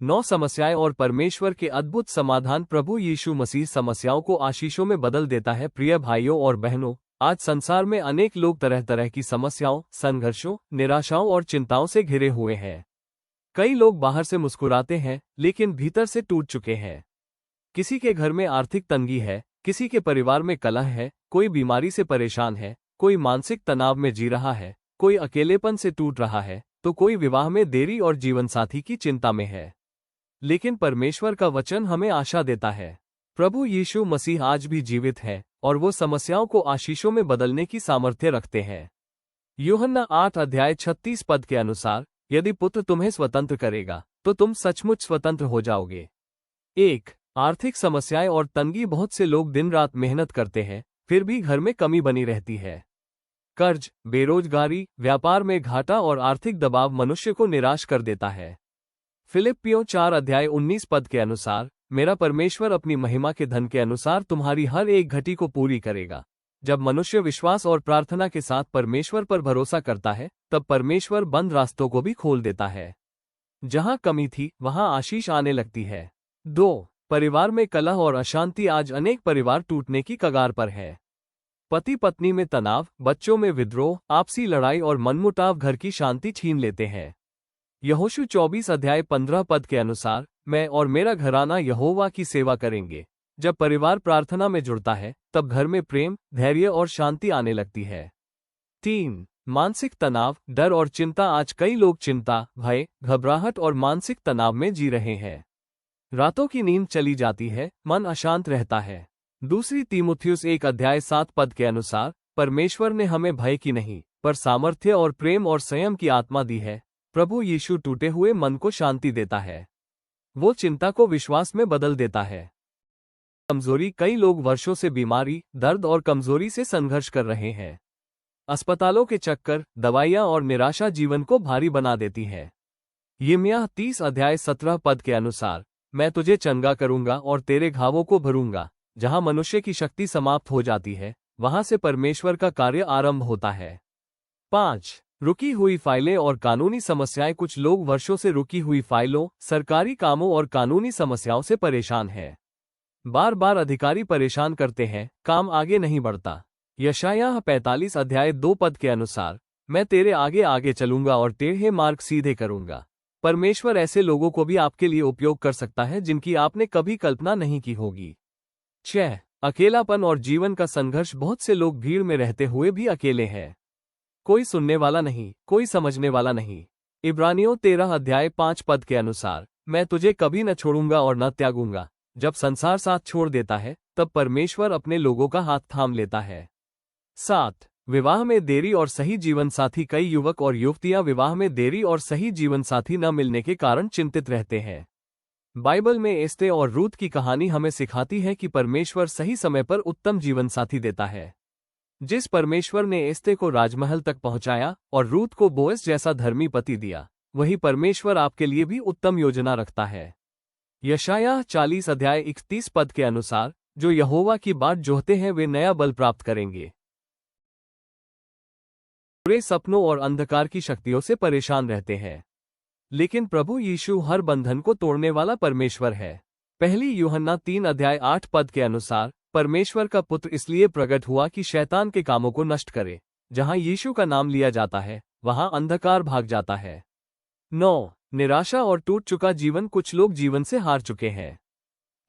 9 समस्याएं और परमेश्वर के अद्भुत समाधान। प्रभु यीशु मसीह समस्याओं को आशीषों में बदल देता है। प्रिय भाइयों और बहनों, आज संसार में अनेक लोग तरह तरह की समस्याओं, संघर्षों, निराशाओं और चिंताओं से घिरे हुए हैं। कई लोग बाहर से मुस्कुराते हैं, लेकिन भीतर से टूट चुके हैं। किसी के घर में आर्थिक तंगी है, किसी के परिवार में कलह है, कोई बीमारी से परेशान है, कोई मानसिक तनाव में जी रहा है, कोई अकेलेपन से टूट रहा है, तो कोई विवाह में देरी और जीवनसाथी की चिंता में है। लेकिन परमेश्वर का वचन हमें आशा देता है। प्रभु यीशु मसीह आज भी जीवित है और वो समस्याओं को आशीषों में बदलने की सामर्थ्य रखते हैं। यूहन्ना 8:36 के अनुसार, यदि पुत्र तुम्हें स्वतंत्र करेगा तो तुम सचमुच स्वतंत्र हो जाओगे। 1. आर्थिक समस्याएं और तंगी। बहुत से लोग दिन रात मेहनत करते हैं, फिर भी घर में कमी बनी रहती है। कर्ज, बेरोजगारी, व्यापार में घाटा और आर्थिक दबाव मनुष्य को निराश कर देता है। फिलिप्पियों 4:19 के अनुसार, मेरा परमेश्वर अपनी महिमा के धन के अनुसार तुम्हारी हर एक घटी को पूरी करेगा। जब मनुष्य विश्वास और प्रार्थना के साथ परमेश्वर पर भरोसा करता है, तब परमेश्वर बंद रास्तों को भी खोल देता है। जहां कमी थी, वहां आशीष आने लगती है। 2. परिवार में कलह और अशांति। आज अनेक परिवार टूटने की कगार पर है। पति पत्नी में तनाव, बच्चों में विद्रोह, आपसी लड़ाई और मनमुटाव घर की शांति छीन लेते हैं। यहोशू 24:15 के अनुसार, मैं और मेरा घराना यहोवा की सेवा करेंगे। जब परिवार प्रार्थना में जुड़ता है, तब घर में प्रेम, धैर्य और शांति आने लगती है। 3. मानसिक तनाव, डर और चिंता। आज कई लोग चिंता, भय, घबराहट और मानसिक तनाव में जी रहे हैं। रातों की नींद चली जाती है, मन अशांत रहता है। दूसरी तीमुथियुस 1:7 के अनुसार, परमेश्वर ने हमें भय की नहीं, पर सामर्थ्य और प्रेम और संयम की आत्मा दी है। प्रभु यीशु टूटे हुए मन को शांति देता है। वो चिंता को विश्वास में बदल देता है। कमजोरी। कई लोग वर्षों से बीमारी, दर्द और कमजोरी से संघर्ष कर रहे हैं। अस्पतालों के चक्कर, दवाइयां और निराशा जीवन को भारी बना देती है। यिर्मयाह 30:17 के अनुसार, मैं तुझे चंगा करूंगा और तेरे घावों को भरूंगा। जहां मनुष्य की शक्ति समाप्त हो जाती है, वहां से परमेश्वर का कार्य आरंभ होता है। 5. रुकी हुई फाइलें और कानूनी समस्याएं। कुछ लोग वर्षों से रुकी हुई फाइलों, सरकारी कामों और कानूनी समस्याओं से परेशान हैं। बार बार अधिकारी परेशान करते हैं, काम आगे नहीं बढ़ता। यशायाह 45:2 के अनुसार, मैं तेरे आगे आगे चलूंगा और टेढ़े मार्ग सीधे करूंगा। परमेश्वर ऐसे लोगों को भी आपके लिए उपयोग कर सकता है जिनकी आपने कभी कल्पना नहीं की होगी। 6. अकेलापन और जीवन का संघर्ष। बहुत से लोग भीड़ में रहते हुए भी अकेले हैं। कोई सुनने वाला नहीं, कोई समझने वाला नहीं। इब्रानियों 13:5 के अनुसार, मैं तुझे कभी न छोड़ूंगा और न त्यागूंगा। जब संसार साथ छोड़ देता है, तब परमेश्वर अपने लोगों का हाथ थाम लेता है। 7. विवाह में देरी और सही जीवन साथी। कई युवक और युवतियां विवाह में देरी और सही जीवन साथी न मिलने के कारण चिंतित रहते हैं। बाइबल में एस्ते और रूत की कहानी हमें सिखाती है कि परमेश्वर सही समय पर उत्तम जीवन साथी देता है। जिस परमेश्वर ने एस्ते को राजमहल तक पहुंचाया और रूत को बोअज जैसा धर्मी पति दिया, वही परमेश्वर आपके लिए भी उत्तम योजना रखता है। यशायाह 40:31 के अनुसार, जो यहोवा की बाट जोहते हैं वे नया बल प्राप्त करेंगे। बुरे सपनों और अंधकार की शक्तियों से परेशान रहते हैं, लेकिन प्रभु यीशु हर बंधन को तोड़ने वाला परमेश्वर है। पहली यूहन्ना 3:8 के अनुसार, परमेश्वर का पुत्र इसलिए प्रकट हुआ कि शैतान के कामों को नष्ट करे। जहां यीशु का नाम लिया जाता है, वहां अंधकार भाग जाता है। 9. निराशा और टूट चुका जीवन। कुछ लोग जीवन से हार चुके हैं।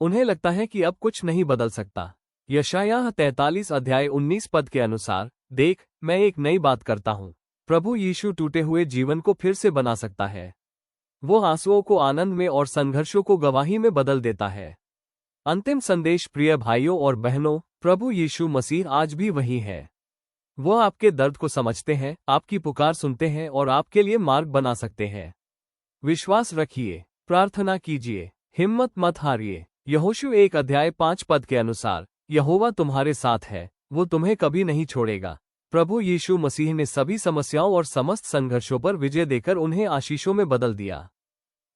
उन्हें लगता है कि अब कुछ नहीं बदल सकता। यशायाह 43:19 के अनुसार, देख, मैं एक नई बात करता हूँ। प्रभु यीशु टूटे हुए जीवन को फिर से बना सकता है। वो आंसुओं को आनंद में और संघर्षों को गवाही में बदल देता है। अंतिम संदेश। प्रिय भाइयों और बहनों, प्रभु यीशु मसीह आज भी वही है। वो आपके दर्द को समझते हैं, आपकी पुकार सुनते हैं और आपके लिए मार्ग बना सकते हैं। विश्वास रखिए, प्रार्थना कीजिए, हिम्मत मत हारिए। यहोशू 1:5 के अनुसार, यहोवा तुम्हारे साथ है, वो तुम्हें कभी नहीं छोड़ेगा। प्रभु यीशु मसीह ने सभी समस्याओं और समस्त संघर्षों पर विजय देकर उन्हें आशीषों में बदल दिया।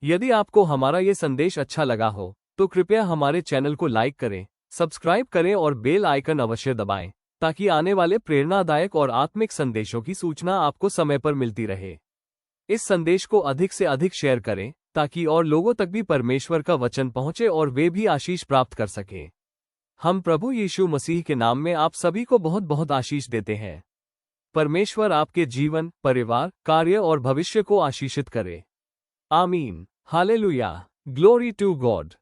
यदि आपको हमारा ये संदेश अच्छा लगा हो, तो कृपया हमारे चैनल को लाइक करें, सब्सक्राइब करें और बेल आइकन अवश्य दबाएं, ताकि आने वाले प्रेरणादायक और आत्मिक संदेशों की सूचना आपको समय पर मिलती रहे। इस संदेश को अधिक से अधिक शेयर करें, ताकि और लोगों तक भी परमेश्वर का वचन पहुंचे और वे भी आशीष प्राप्त कर सकें। हम प्रभु यीशु मसीह के नाम में आप सभी को बहुत बहुत आशीष देते हैं। परमेश्वर आपके जीवन, परिवार, कार्य और भविष्य को आशीषित करे। आमीन। हालेलुया। Glory to God.